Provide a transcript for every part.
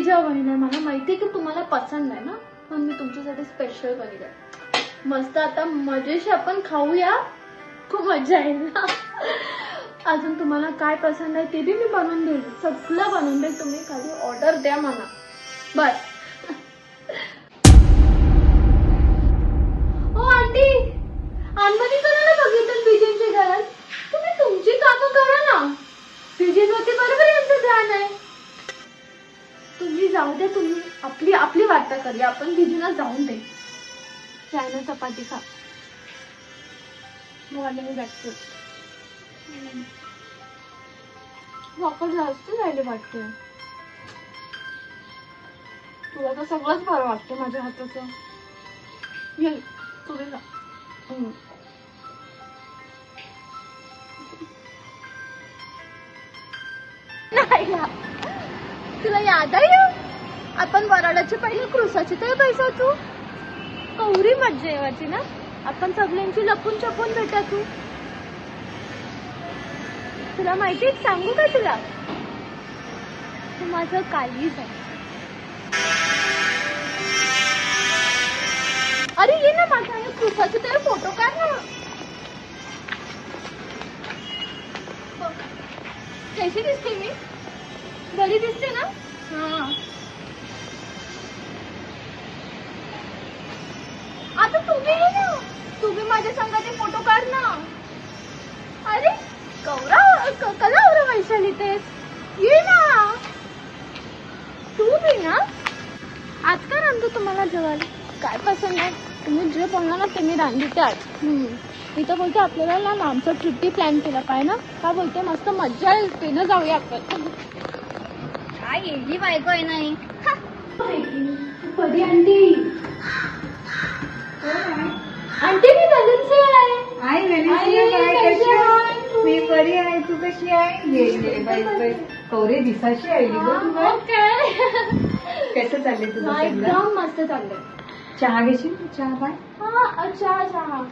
जेवण आहे, मला माहिती की तुम्हाला पसंद आहे ना, पण मी तुमच्यासाठी स्पेशल बनवलंय. मस्त आता मजेशी आपण खाऊया, खूप मजा येईल ना. अजून तुम्हाला काय पसंद आहे ते बी मी बनवून देईल, सगळं बनवून देईल. तुम्ही खाली ऑर्डर द्या मला बस. हो आंटी, आंबानी करायला बघितलं विजयच्या घरात. तुम्ही तुमची कामं करा ना, विजयवरती बरोबर यांचं ध्यान आहे. तुम्ही जाऊ दे, तुम्ही आपली आपली वार्ता करूया आपण. विजयला जाऊन दे, चायना चपाती खा, मॉर्निंग ब्रेकफास्ट. वापर जास्त राहिले वाटते. तुला तर सगळंच बरं वाटतं माझ्या हाताचं. ये तुम्ही जा. नाही, तुला याद आहे आपण वराडाचे पहिले क्रुसाचे ते पैसा तू कवरी मज्जा येवायची ना. आपण सगळ्यांची लपून छपून भेटायचो. तुला माहिती सांगू का तुला, तू माझं काळीज आहे. अरे ये ना माझ्या क्रुसाचे ते फोटो काढ ना. कशी दिसते मी, बरी दिसते ना. हा, आता तुम्ही ये ना, तुम्ही माझ्या संगाचे फोटो काढ ना. अरे कला वैशाली तेच ये ना तू भी ना. आज काय रांधू तुम्हाला जेवायला, काय पसंद आहे तुम्ही जे बोलणार ना ते मी रांधते आज. मी तर बोलते आपल्याला ना आमचं ट्रिपी प्लॅन केला पाहिजे ना. काय बोलते, मस्त मज्जा येईल, पेन जाऊया आपण. काय गेली बायको आहे नाही. कधी आंटी, आंटी मी बलूनचे आहे. मी बरी आहे, तू कशी आहे? कवरे दिसाशी आहे कसं चाललंय तुझं? एकदम मस्त चाललंय. चहा घेशील? चहा बाय. हा चहा.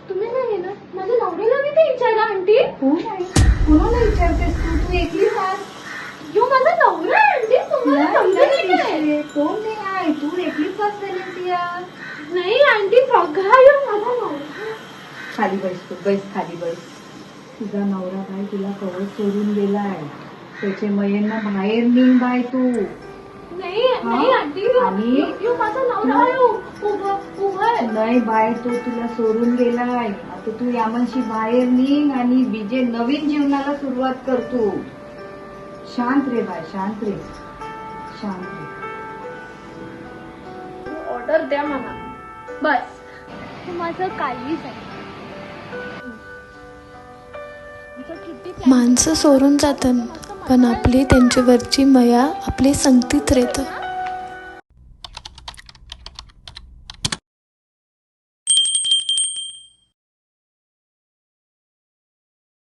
तुम्ही नाही ना, माझ्या नवऱ्याला मी ते विचारलं आंटी. कुणाला विचारतेस तू? तू एकलीच आहे. यो माझा नवरा आहे आंटी, तुम्हाला समजून नाही. कोण नाही आहे, तू एकलीच असते. नाही आंटी बघा, यो माझा नवरा. खाली बस, तू बस खाली बस. तुझा नवरा बाय तुला कवच सोडून गेलाय, त्याचे मयेंना बाहेर निघ बाय तू. नाही आंटी, यो माझा नवरा आहे. नाही बाय, तो तुला सोडून गेलाय. आता तू यामनशी बाहेर निघ आणि विजय नवीन जीवनाला सुरुवात करतो. शांत रे बाय, शांत रे. ऑर्डर द्या मला बस. तू माझं काळीच आहे. माणसं सोडून जातात, पण आपली त्यांच्यावरची माया आपली संगतीत राहतं.